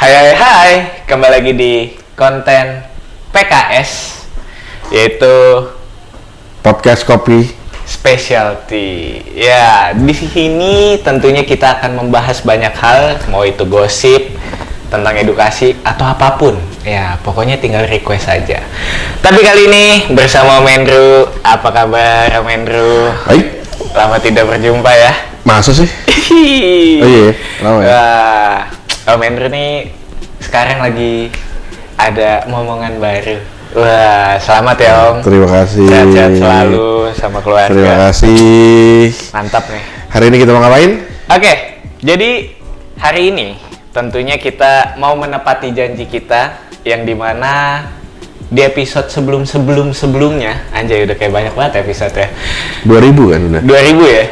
Hai, kembali lagi di konten PKS, yaitu Podcast Kopi Specialty. Ya, di sini tentunya kita akan membahas banyak hal, mau itu gosip, tentang edukasi, atau apapun. Ya, pokoknya tinggal request saja. Tapi kali ini bersama Om Andrew. Apa kabar Om Andrew? Baik. Lama tidak berjumpa ya. Masa sih? Oh iya, lama ya? Wah, Om Andrew nih sekarang lagi ada momongan baru. Wah, selamat ya Om. Terima kasih. Sehat-sehat selalu sama keluarga. Terima kasih. Mantap nih. Hari ini kita mau ngapain? Oke, jadi hari ini tentunya kita mau menepati janji kita yang dimana di episode sebelumnya, anjay udah kayak banyak banget episode ya. 2000 kan udah? 2000 ya.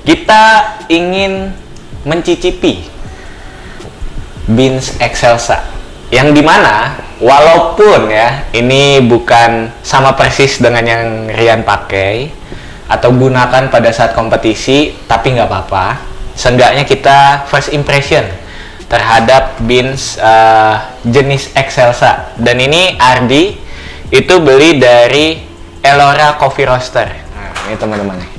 Kita ingin mencicipi beans Excelsa, yang dimana walaupun ya ini bukan sama persis dengan yang Rian pakai atau gunakan pada saat kompetisi, tapi nggak apa-apa. Seenggaknya kita first impression terhadap beans jenis Excelsa. Dan ini Ardi itu beli dari Elora Coffee Roaster. Nah, ini teman-teman nih.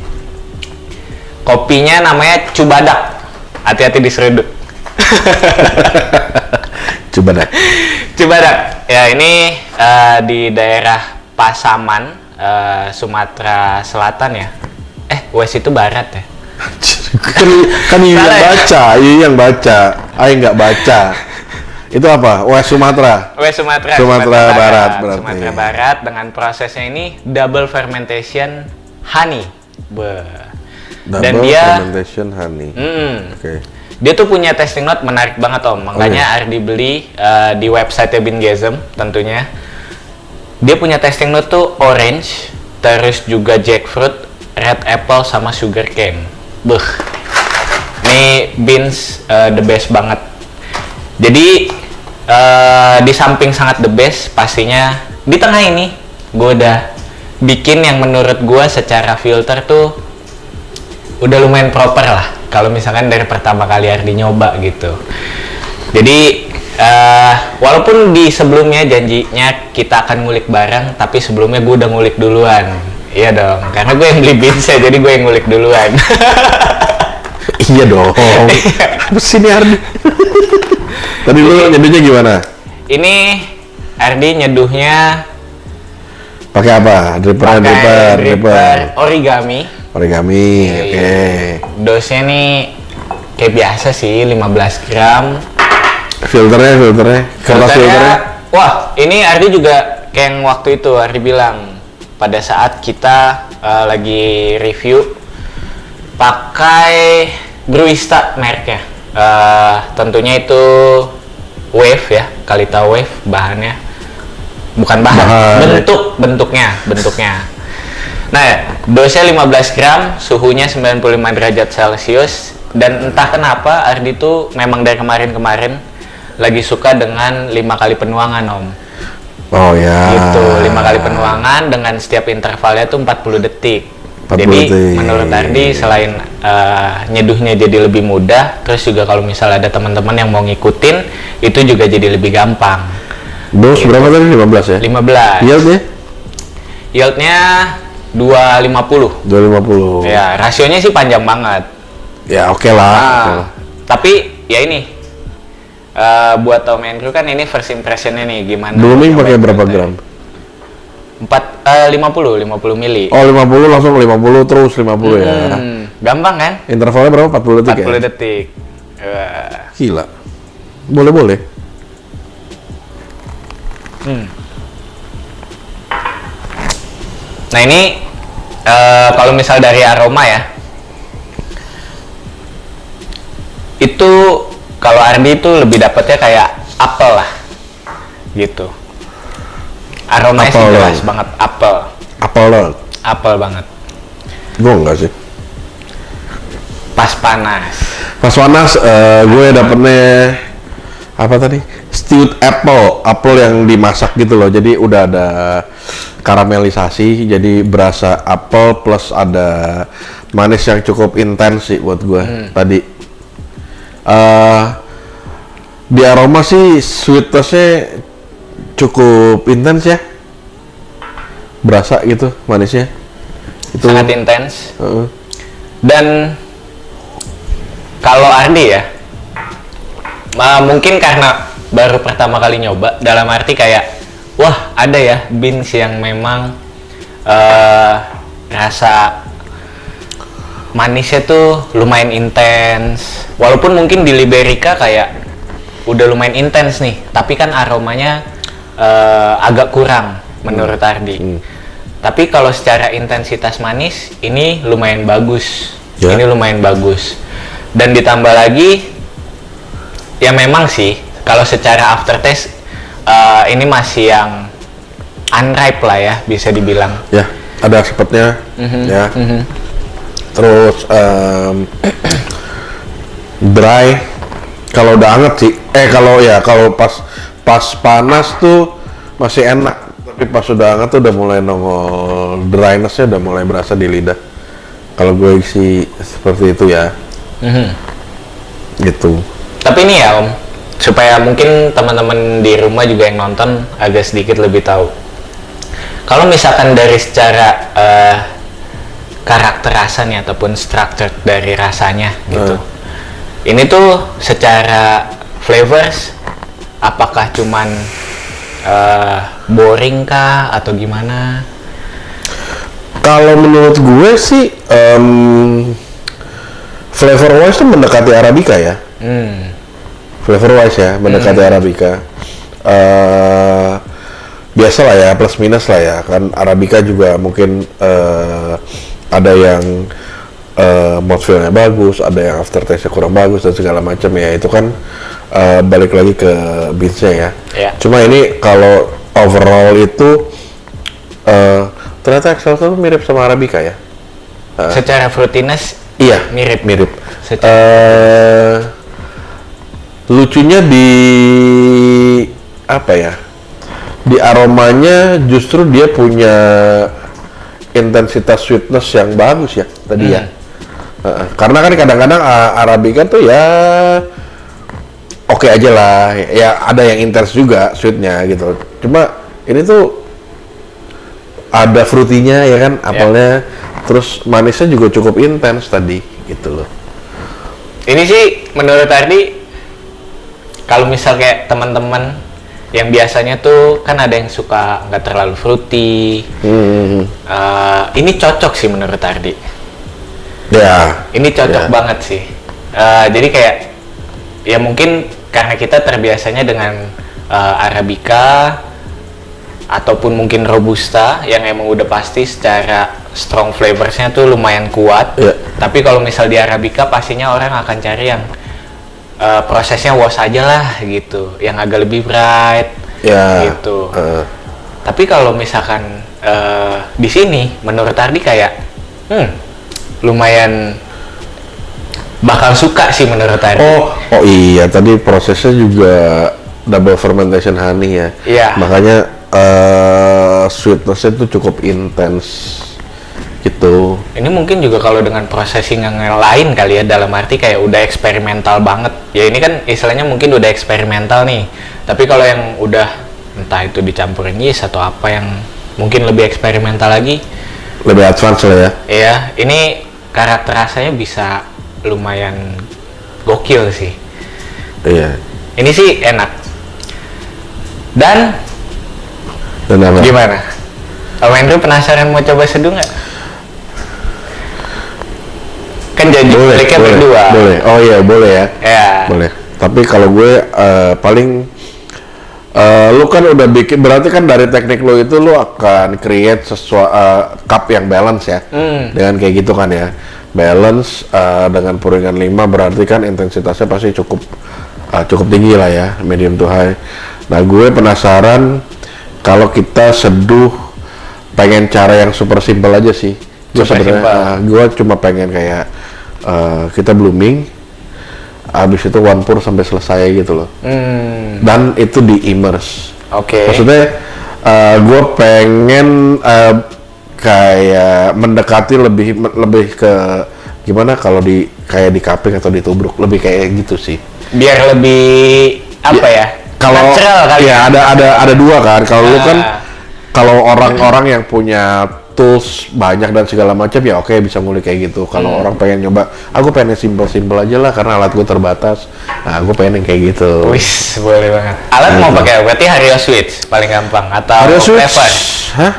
Kopinya namanya Cubadak. Hati-hati diseruduk. Cubadak. Ya, ini di daerah Pasaman, Sumatera Selatan ya. West itu barat ya. kan yang baca. Ayo nggak baca. Itu apa? West Sumatera. Sumatera Barat berarti. Sumatera Barat dengan prosesnya ini double fermentation honey. Double fermentation honey. Oke. Dia tuh punya tasting note menarik banget Om. Makanya Ardi beli di website Beangasm tentunya. Dia punya tasting note tuh orange, terus juga jackfruit, red apple sama sugar cane. Ini beans the best banget. Jadi di samping sangat the best, pastinya di tengah ini gue udah bikin yang menurut gue secara filter tuh udah lumayan proper lah. Kalau misalkan dari pertama kali Ardi nyoba gitu. Jadi walaupun di sebelumnya janjinya kita akan ngulik bareng, tapi sebelumnya gue udah ngulik duluan. Iya dong, karena gue yang beli beansnya, jadi gue yang ngulik duluan. Iya dong. Apa sih ini Ardi? Tadi lu nyeduhnya gimana? Ini Ardi nyeduhnya pakai apa? Dripper. Origami. Oke. Dosnya nih kayak biasa sih, 15 gram. Filternya. Wah, ini Ardi juga kayak yang waktu itu Ardi bilang pada saat kita lagi review pakai Brewista mereknya. Tentunya itu Wave ya, Kalita Wave bahannya. Bukan bahan. bentuknya. Nah, dosnya 15 gram, suhunya 95 derajat Celcius, dan entah kenapa Ardi tuh memang dari kemarin lagi suka dengan 5 kali penuangan Om. Oh ya. Gitu, 5 kali penuangan dengan setiap intervalnya tuh 40 detik. 40 jadi detik. Menurut Ardi selain nyeduhnya jadi lebih mudah, terus juga kalau misalnya ada teman-teman yang mau ngikutin, itu juga jadi lebih gampang. Dos gitu. Berapa tadi? 15 ya? 15. Yieldnya 250. Ya, rasionya sih panjang banget. Ya oke lah. Tapi ya ini buat Om Andrew kan ini first impressionnya nih gimana? Blooming pakai berapa gram? 50 mili. Oh 50 langsung 50 terus 50 ya. Gampang kan? Intervalnya berapa? 40 detik 40 ya? detik. Gila. Boleh. Nah ini kalau misal dari aroma ya, itu kalau Ardi itu lebih dapetnya kayak apel lah, gitu. Aromanya sih jelas banget apel banget. Gue enggak sih. Pas panas, gue dapetnya apa tadi? Stewed apple yang dimasak gitu loh. Jadi udah ada karamelisasi, jadi berasa apel plus ada manis yang cukup intens sih buat gue tadi. Di aroma sih sweetness-nya cukup intens ya. Berasa gitu manisnya. Itu Sangat intens. Heeh. Dan kalau Ardi ya, mungkin karena baru pertama kali nyoba, dalam arti kayak, wah ada ya beans yang memang rasa manisnya tuh lumayan intens. Walaupun mungkin di Liberica kayak udah lumayan intens nih, tapi kan aromanya agak kurang menurut Ardi. Tapi kalau secara intensitas manis, ini lumayan bagus. Ya. Ini lumayan bagus. Dan ditambah lagi, ya memang sih, kalau secara aftertaste, ini masih yang unripe lah ya, bisa dibilang. ya, ada asapnya ya. Terus dry. Kalau udah anget sih, kalau pas panas tuh masih enak, tapi pas udah anget tuh udah mulai nongol dryness-nya, udah mulai berasa di lidah. Kalau gue sih seperti itu ya. Gitu. Tapi ini ya Om, supaya mungkin teman-teman di rumah juga yang nonton agak sedikit lebih tahu. Kalau misalkan dari secara karakter rasanya ataupun structure dari rasanya gitu, ini tuh secara flavors apakah cuman boring kah atau gimana? Kalau menurut gue sih flavor wise tuh mendekati Arabica ya. Flavor wise ya mendekati Arabica. Biasa lah ya, plus minus lah ya, kan Arabica juga mungkin ada yang mouthfeel-nya bagus, ada yang aftertaste-nya kurang bagus dan segala macam ya. Itu kan balik lagi ke beans-nya ya. Yeah. Cuma ini kalau overall itu ternyata Excelsa tuh mirip sama Arabica ya. Secara fruitiness Iya, mirip. Lucunya di apa ya? Di aromanya justru dia punya intensitas sweetness yang bagus ya tadi ya. Karena kan kadang-kadang Arabica tuh ya oke aja lah, ya ada yang intens juga sweetnya gitu. Cuma ini tuh ada fruitynya ya kan, apelnya, terus manisnya juga cukup intens tadi gitu loh. Ini sih menurut Ardi, kalau misal kayak teman-teman yang biasanya tuh kan ada yang suka nggak terlalu fruity, ini cocok sih menurut Ardi. Ya. Ini cocok Ya. banget sih. Jadi kayak ya mungkin karena kita terbiasanya dengan Arabica ataupun mungkin Robusta yang emang udah pasti secara strong flavorsnya tuh lumayan kuat. Ya. Tapi kalau misal di Arabica pastinya orang akan cari yang prosesnya wash aja lah gitu, yang agak lebih bright Ya. gitu. Tapi kalau misalkan di sini menurut Ardi kayak lumayan bakal suka sih menurut Ardi. Oh iya, tadi prosesnya juga double fermentation honey ya. Iya. Makanya sweetness-nya tuh cukup intens gitu. Ini mungkin juga kalau dengan processing yang lain kali ya, dalam arti kayak udah eksperimental banget. Ya ini kan istilahnya mungkin udah eksperimental nih. Tapi kalau yang udah entah itu dicampurin yeast atau apa yang mungkin lebih eksperimental lagi, Lebih advance lah ya. ya ini karakter rasanya bisa lumayan gokil sih. Iya. Ini sih enak. Dan Dan apa? gimana? Om Andrew penasaran mau coba seduh nggak? Kan jadi kliknya berdua. Boleh. Oh iya, boleh ya. Ya. Boleh. Tapi kalau gue paling lu kan udah bikin, berarti kan dari teknik lu itu lu akan create cup yang balance ya. Dengan kayak gitu kan ya. Balance dengan puringan 5 berarti kan intensitasnya pasti cukup tinggi lah ya, medium to high. Nah, gue penasaran kalau kita seduh, pengen cara yang super simple aja sih. Gue Super sebenarnya gue cuma pengen kayak kita blooming, habis itu one pour sampai selesai gitu loh. Dan itu di immerse. Oke. Maksudnya gue pengen kayak mendekati lebih ke gimana kalau di kayak di cupping atau ditubruk, lebih kayak gitu sih. Biar lebih apa ya? Kalau Natural kali ya ada dua kan. Kalau lu kan Ah. kalau orang-orang yang punya tools banyak dan segala macam ya oke bisa ngulik kayak gitu. Kalau orang pengen nyoba, aku pengen yang simple aja lah karena alat gue terbatas. Nah, gue pengen yang kayak gitu. Wis, boleh banget. Alat mau pakai apa? Berarti Hario Switch paling gampang atau Hario Switch? Clever? Hah?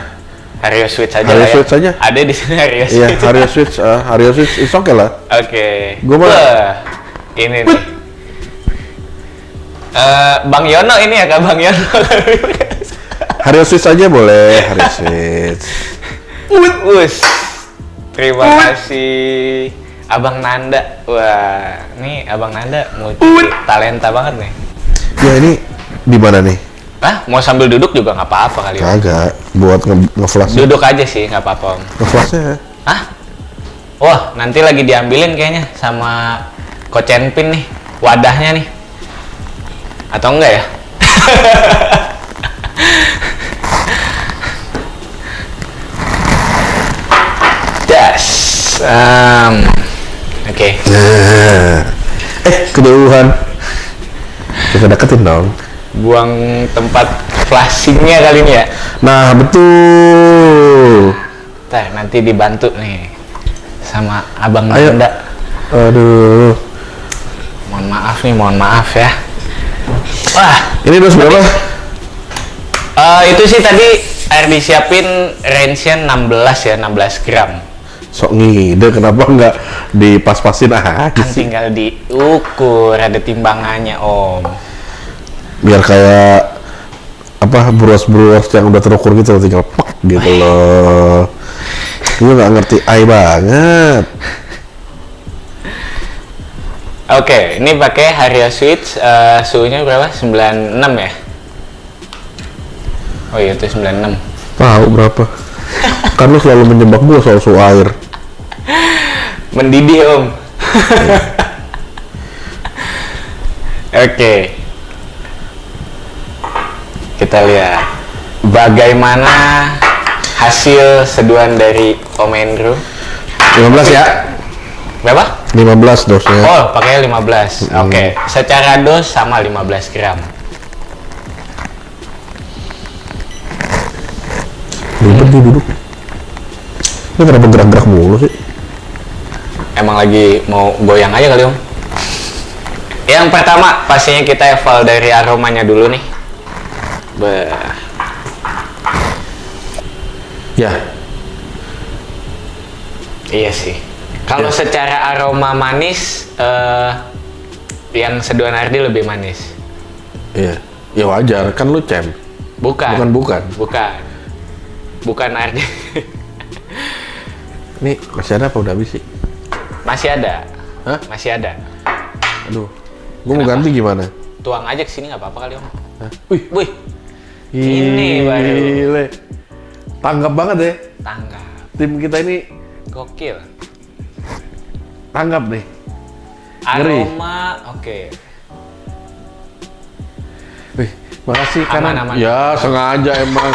Hario Switch aja Hario lah ya. Switch aja. Ada di sini Hario Iya, Switch. Hario Switch, Hario Switch, it's okay lah. Oke. Gua mah- Wah, ini nih. Bang Yono ini ya Kak Bang Yono. Hario Switch aja boleh, Hario Switch. Us. Terima kasih Abang Nanda. Wah, nih Abang Nanda mau talenta banget nih. Ya ini di mana nih? Hah? Mau sambil duduk juga nggak apa-apa kali ya. Kagak, buat nge-flash. Duduk aja sih nggak apa-apa Om. Nge-flashnya. Hah? Wah, nanti lagi diambilin kayaknya sama Coach Enpin nih, wadahnya nih. Atau enggak ya? Das. Oke. Nah. Kejauhan. Kita deketin dong. Buang tempat flashingnya kali ini ya. Nah, betul. Ntar nanti dibantu nih sama Abang Ayo. Nanda. Aduh. Mohon maaf ya. Wah, Ini dos berapa? itu sih tadi air disiapin range-nya 16 ya, 16 gram. Sok ngide, kenapa nggak dipas-pasin aja Kan sih? tinggal diukur, ada timbangannya Om. Biar kayak apa bros yang udah terukur gitu, tinggal pak gitu loh. Gue nggak ngerti ai banget. Oke, ini pakai Hario Switch, suhunya berapa? 96 ya? Oh iya, itu 96. Tahu berapa? Kan lu selalu menjebak gue soal suhu air. Mendidih Om. Oke. Kita lihat bagaimana hasil seduhan dari Om Andrew. 15 ya? Berapa? 15 dosnya. Oh, pakai 15. Oke, secara dos sama 15 gram. Ribet dia duduk. Ini kenapa gerak-gerak mulu sih? Emang lagi mau goyang aja kali Om. Yang pertama, pastinya kita eval dari aromanya dulu nih. Ya. Iya sih. Kalau secara aroma manis, yang seduhan Ardi lebih manis. Iya. Ya wajar, kan lu cem. Bukan. Bukan. Bukan Ardi. Ini masih ada apa udah habis sih? Masih ada. Hah? Masih ada. Aduh. Gue mau Kenapa? ganti gimana? Tuang aja ke sini nggak apa-apa kali Om. Hah? Wih. Wih, Ini baru. Gile. Tanggap banget ya. tanggap. Tim kita ini Gokil. tanggap nih. Ngeri. Aroma, oke. Wih, makasih Aman, kanan. aman. Ya, sengaja emang.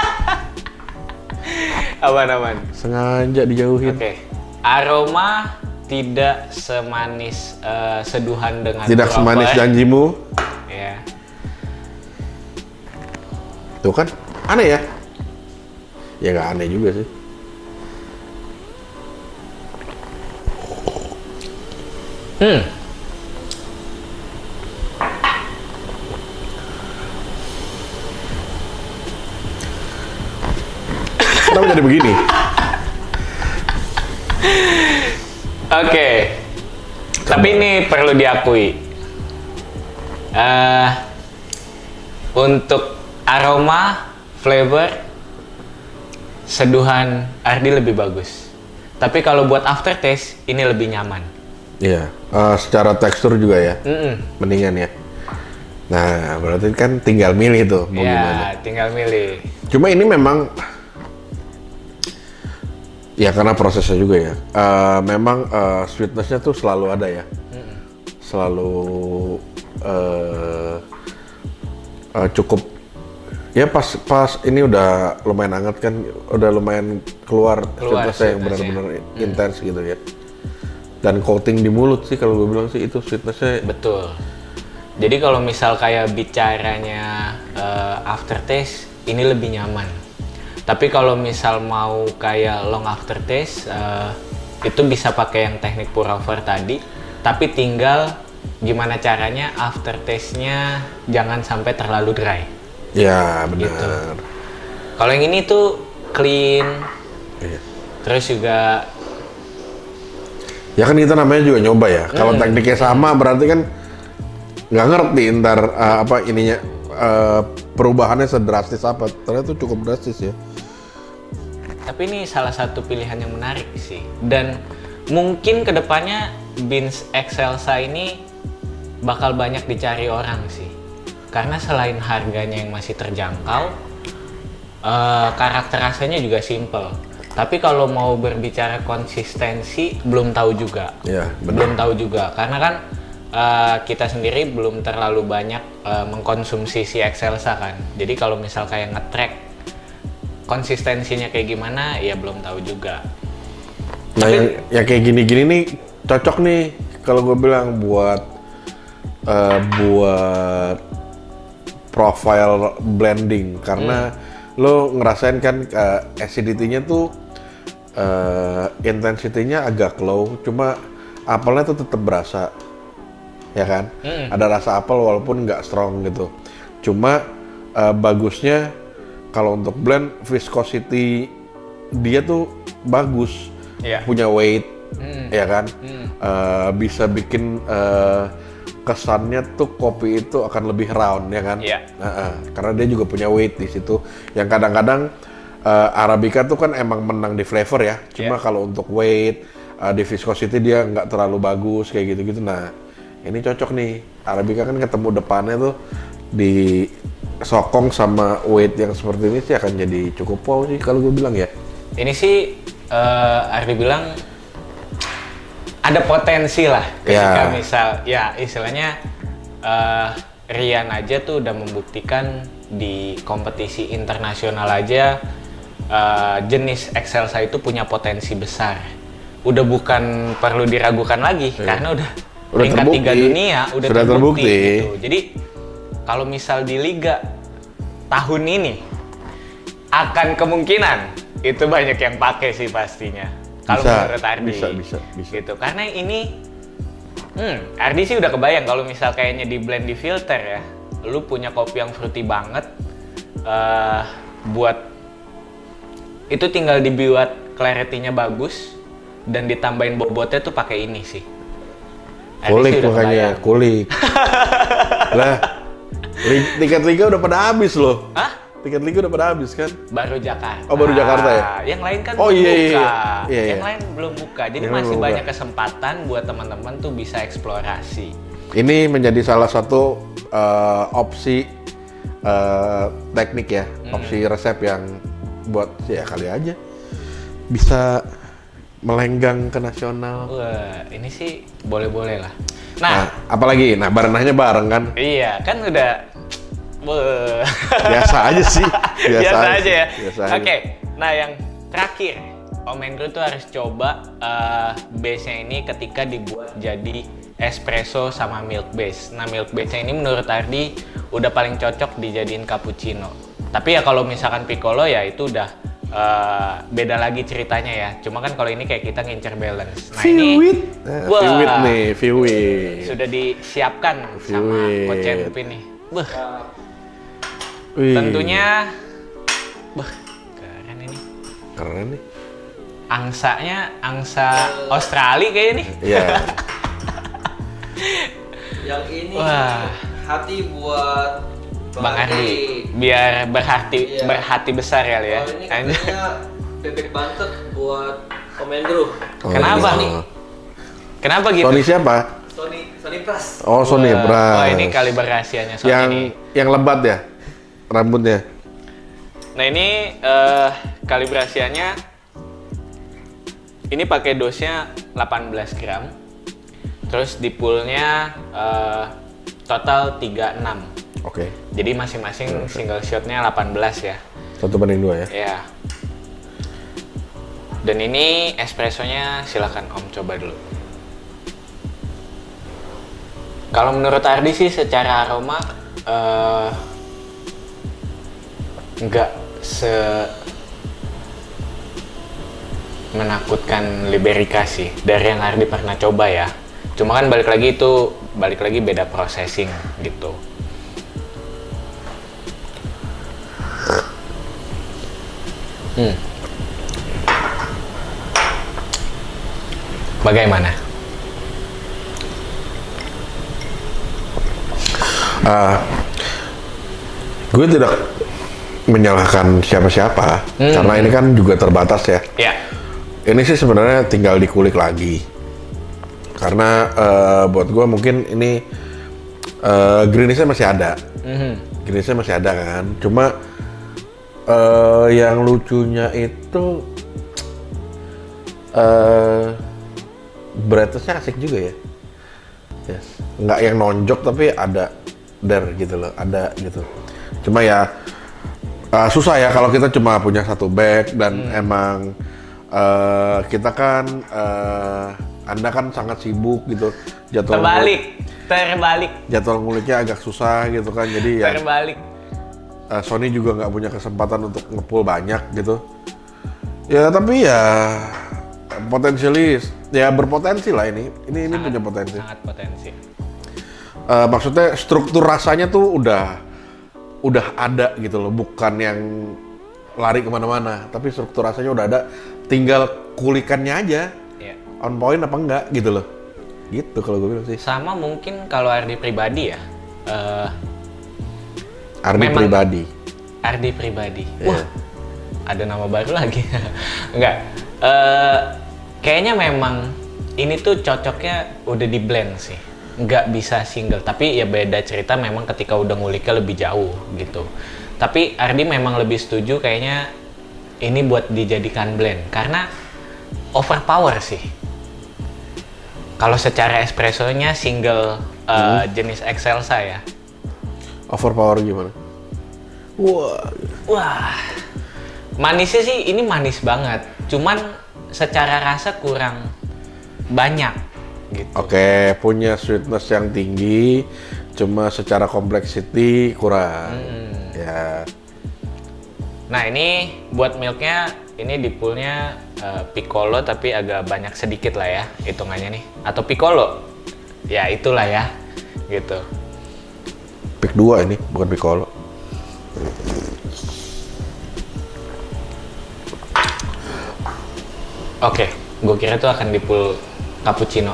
Aman-aman. Sengaja dijauhin. Oke. Aroma tidak semanis seduhan dengan Tidak dropper. semanis janjimu. Ya. Tuh kan, aneh ya? Ya nggak aneh juga sih. Kenapa jadi begini? Oke. Tapi ini perlu diakui. Untuk aroma, flavor, seduhan Ardi lebih bagus. Tapi kalau buat aftertaste, ini lebih nyaman. Iya, secara tekstur juga ya, Mm-mm. mendingan ya. Nah, berarti kan tinggal milih tuh mau gimana. Ya, tinggal milih. Cuma ini memang ya karena prosesnya juga ya. Memang sweetness-nya tuh selalu ada ya. Selalu cukup. Ya pas ini udah lumayan hangat kan, udah lumayan keluar sweetness-nya yang sweetness-nya. benar-benar intens gitu ya. Dan coating di mulut sih kalau gue bilang sih itu sweetness-nya Betul. Jadi kalau misal kayak bicaranya aftertaste, ini lebih nyaman. Tapi kalau misal mau kayak long aftertaste, itu bisa pakai yang teknik pour over tadi. Tapi tinggal gimana caranya aftertaste-nya jangan sampai terlalu dry. Ya benar. Gitu. Kalau yang ini tuh clean, Iya. terus juga Ya kan kita namanya juga nyoba ya. Kalau tekniknya sama berarti kan nggak ngerti ntar apa ininya perubahannya sedrastis apa. Ternyata itu cukup drastis ya. tapi ini salah satu pilihan yang menarik sih. Dan mungkin kedepannya Beans Excelsa ini bakal banyak dicari orang sih. Karena selain harganya yang masih terjangkau, karakter rasanya juga simple. Tapi kalau mau berbicara konsistensi, belum tahu juga. Iya, benar. Belum tahu juga, karena kan kita sendiri belum terlalu banyak mengkonsumsi si Excelsa kan. Jadi kalau misal kayak nge-track konsistensinya kayak gimana, ya belum tahu juga. Nah, yang kayak gini-gini nih cocok nih kalau gue bilang buat profile blending karena lo ngerasain kan acidity-nya tuh intensity-nya agak low, cuma apelnya tuh tetap berasa, ya kan? Ada rasa apel walaupun nggak strong gitu. Cuma bagusnya kalau untuk blend viscosity dia tuh bagus, punya weight, ya kan? Bisa bikin kesannya tuh kopi itu akan lebih round, ya kan? Karena dia juga punya weight di situ. Yang kadang-kadang Arabica tuh kan emang menang di flavor ya. Cuma kalau untuk weight, di viscosity dia nggak terlalu bagus kayak gitu-gitu. Nah, ini cocok nih. Arabica kan ketemu depannya tuh di sokong sama weight yang seperti ini sih akan jadi cukup wow sih kalau gue bilang ya. Ini sih Ardi bilang ada potensi lah ketika misal ya istilahnya Rian aja tuh udah membuktikan di kompetisi internasional aja jenis Excelsa itu punya potensi besar. Udah bukan perlu diragukan lagi karena udah peringkat 3 dunia udah terbukti gitu. Jadi kalau misal di liga tahun ini akan kemungkinan itu banyak yang pakai sih pastinya. Kalau menurut Ardi, bisa. Gitu. Karena ini, Ardi sih udah kebayang kalau misal kayaknya di blend di filter ya, lu punya kopi yang fruity banget, buat itu tinggal dibuat clarity-nya bagus dan ditambahin bobotnya tuh pakai ini sih. Kulik makanya, kulik. Lah, tiket liga udah pada habis loh. Hah? Tiket liga udah pada habis kan? Baru Jakarta. Oh, baru Jakarta ya? Yang lain kan Oh, belum iya, buka. iya. Yang lain belum buka. Jadi Yang masih belum banyak buka. kesempatan buat teman-teman tuh bisa eksplorasi. Ini menjadi salah satu opsi teknik ya, opsi resep yang buat ya kali aja bisa melenggang ke nasional. Wah, ini sih boleh-boleh lah. Nah, apalagi? Nah, barenahnya bareng kan? Iya, kan udah Biasa aja sih. Biasa aja ya. Biasa aja. Oke, nah yang terakhir, Om Andrew tuh harus coba base-nya ini ketika dibuat jadi espresso sama milk base. Nah, milk base-nya ini menurut Ardi udah paling cocok dijadiin cappuccino. Tapi ya kalau misalkan piccolo ya itu udah beda lagi ceritanya ya. Cuma kan kalau ini kayak kita ngincer balance. Nah, Viewit. Wah, Viewit nih, Viewit. sudah disiapkan sama Coach Enpin nih. Beuh. Wih, Tentunya, keren ini. keren nih. Angsanya, angsa Australia kayak ini. Iya. Yang ini Wah. hati buat Bang Ardi, biar Iya. berhati besar kali ya. Kalau ini katanya bebek bantet buat Om Andrew. Kenapa Oh. nih? Kenapa gitu? Sony siapa? Sony Pras. Oh, Sony Pras. Wah, ini kaliber rahasianya Sony yang ini. yang lebat ya rambutnya. Nah, ini kalibrasiannya ini pakai dosnya 18 gram. Terus di poolnya total 36. Oke. Jadi masing-masing single shotnya 18 ya. 1/2 ya. Ya. Dan ini espressonya silakan Om coba dulu. Kalau menurut Ardi sih secara aroma nggak menakutkan Liberica sih dari yang Ardi pernah coba ya. Cuma kan balik lagi beda processing gitu. Bagaimana? Gue tidak menyalahkan siapa-siapa karena ini kan juga terbatas ya. Ya. Ini sih sebenarnya tinggal dikulik lagi karena buat gue mungkin ini greenness-nya masih ada. Greenness-nya masih ada kan. Cuma yang lucunya itu brightness-nya asik juga ya. Yes. Nggak yang nonjok tapi ada gitu loh, ada gitu. Cuma ya susah ya kalau kita cuma punya satu bag dan emang kita kan Anda kan sangat sibuk gitu. Terbalik. Jadwal nguliknya agak susah gitu kan. Jadi ya Terbalik. Sony juga nggak punya kesempatan untuk nge-pull banyak gitu. Ya tapi ya berpotensi lah ini punya potensi. Sangat potensi. Maksudnya struktur rasanya tuh udah ada gitu loh, bukan yang lari kemana-mana, tapi struktur rasanya udah ada, tinggal kulikannya aja, on point apa enggak gitu loh, gitu kalau gue bilang sih. Sama mungkin kalau Ardi pribadi ya. Ardi pribadi. Wah, ada nama baru lagi. Enggak. Kayaknya memang ini tuh cocoknya udah di blend sih. Nggak bisa single, tapi ya beda cerita memang ketika udah nguliknya lebih jauh gitu. Tapi Ardi memang lebih setuju kayaknya ini buat dijadikan blend karena overpower sih. Kalau secara espressonya single jenis Excelsa ya. Overpower gimana? Wah, manisnya sih ini manis banget. Cuman secara rasa kurang banyak. Gitu. Oke, punya sweetness yang tinggi, cuma secara complexity kurang. Ya. Nah ini buat milknya, ini di poolnya piccolo tapi agak banyak sedikit lah ya hitungannya nih. Atau piccolo, ya itulah ya, gitu. Pick 2 ini, bukan piccolo. Oke, gue kira tuh akan di pool cappuccino.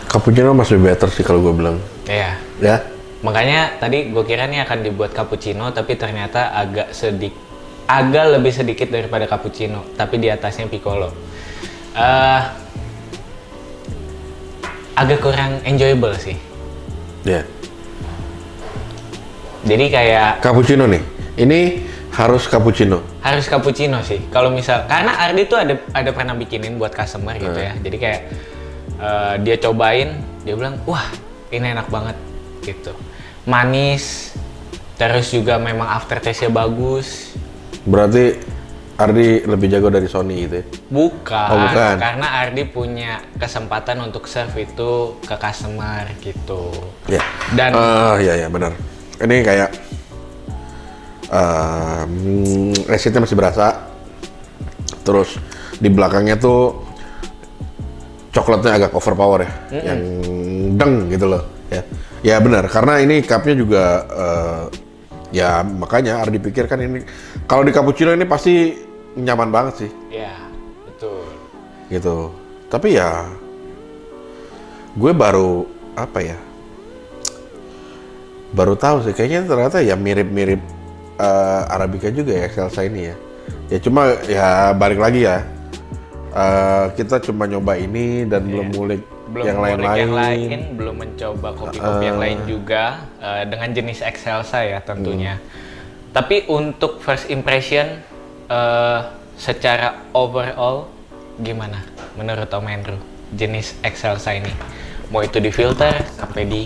Cappuccino masih better sih kalau gue bilang. Iya. Ya. Makanya tadi gue kira nih akan dibuat cappuccino, tapi ternyata agak lebih sedikit daripada cappuccino, tapi di atasnya piccolo. Agak kurang enjoyable sih. Ya. Jadi kayak Cappuccino nih. Ini harus cappuccino. Harus cappuccino sih. Kalau misal karena Ardi tuh ada pernah bikinin buat customer gitu ya. Jadi kayak dia cobain, dia bilang, "Wah, ini enak banget." gitu. Manis, terus juga memang aftertaste-nya bagus. Berarti Ardi lebih jago dari Sony gitu ya? Bukan, Oh, bukan. karena Ardi punya kesempatan untuk serve itu ke customer gitu. Ya. Dan iya benar. Ini kayak acidnya masih berasa. Terus di belakangnya tuh coklatnya agak overpower ya, yang deng gitu loh. Ya benar, karena ini cupnya juga ya makanya Ardi pikir kan ini kalau di cappuccino ini pasti nyaman banget sih. ya, betul. Gitu. Tapi ya gue baru tahu sih kayaknya ternyata ya mirip-mirip Arabica juga ya Excelsa ini ya. Ya cuma ya balik lagi ya. Kita cuma nyoba ini dan belum ngulik yang lain-lain. Belum mencoba kopi-kopi yang lain juga dengan jenis Excelsa ya tentunya. Tapi untuk first impression secara overall gimana menurut Om Andrew jenis Excelsa ini? Mau itu di filter sampai di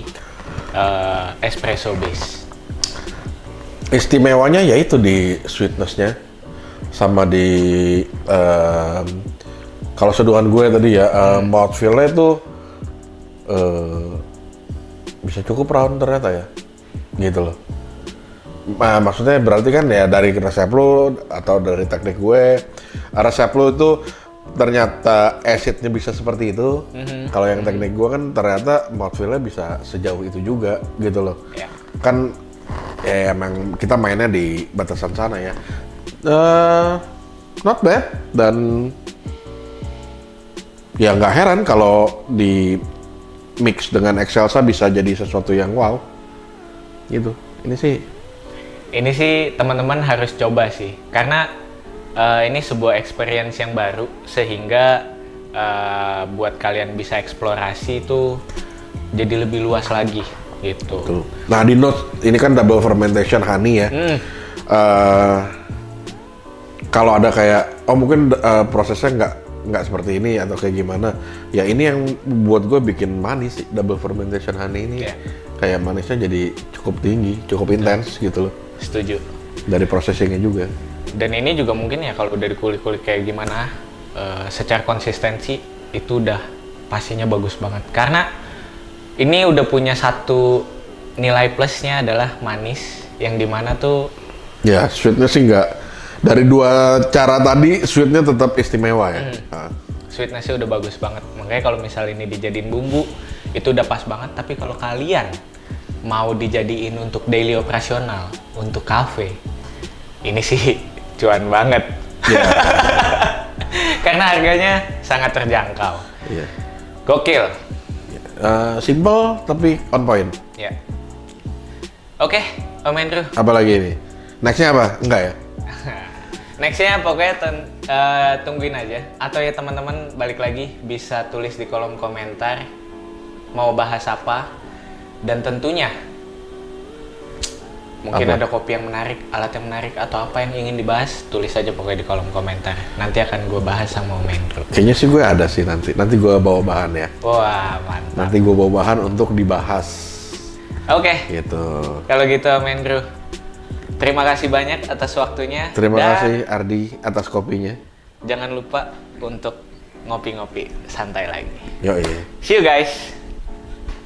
espresso base. Istimewanya yaitu di sweetness-nya sama di kalau seduhan gue tadi ya mouthfeel-nya tuh bisa cukup round ternyata ya, gitu loh. Nah, maksudnya berarti kan ya dari resep lu atau dari teknik gue, resep lu itu ternyata acidnya bisa seperti itu. Kalau yang teknik gue kan ternyata mouthfeel-nya bisa sejauh itu juga, gitu loh. Ya. Kan ya emang kita mainnya di batasan sana ya. Not bad, dan ya nggak heran kalau di mix dengan Excelsa bisa jadi sesuatu yang wow gitu. Ini sih teman-teman harus coba sih, karena ini sebuah experience yang baru, sehingga buat kalian bisa eksplorasi itu jadi lebih luas lagi gitu. tuh. Nah di notes ini kan double fermentation honey ya. Kalau ada kayak mungkin prosesnya nggak seperti ini atau kayak gimana, ya ini yang buat gue bikin manis sih, double fermentation honey ini. Yeah. Kayak manisnya jadi cukup tinggi, cukup intens gitu loh. Setuju. Dari processingnya juga. Dan ini juga mungkin ya kalau dari kulit-kulit kayak gimana, secara konsistensi itu udah pastinya bagus banget. Karena ini udah punya satu nilai plusnya adalah manis, yang dimana tuh Ya sweetnya sih nggak, dari dua cara tadi sweetnya tetap istimewa ya. sweetness-nya udah bagus banget. Makanya kalau misal ini dijadiin bumbu, itu udah pas banget. Tapi kalau kalian mau dijadiin untuk daily operasional, untuk cafe, ini sih cuan banget. Yeah. Karena harganya sangat terjangkau. Iya. Gokil. Simple tapi on point. Ya. Oke, Om Andrew. Apa lagi ini? Nextnya apa? Enggak ya? Nextnya pokoknya tungguin aja. Atau ya teman-teman balik lagi bisa tulis di kolom komentar mau bahas apa. Dan tentunya mungkin Apa? ada kopi yang menarik, alat yang menarik, atau apa yang ingin dibahas, tulis aja pokoknya di kolom komentar. Nanti akan gue bahas sama Om Andrew. Kayaknya sih gue ada sih nanti. Nanti gue bawa bahan ya. Wah, mantap. Nanti gue bawa bahan untuk dibahas. Oke, Gitu. kalau gitu Om Andrew, terima kasih banyak atas waktunya. Terima Dan kasih Ardi atas kopinya. jangan lupa untuk ngopi-ngopi santai lagi. Yoi. See you guys.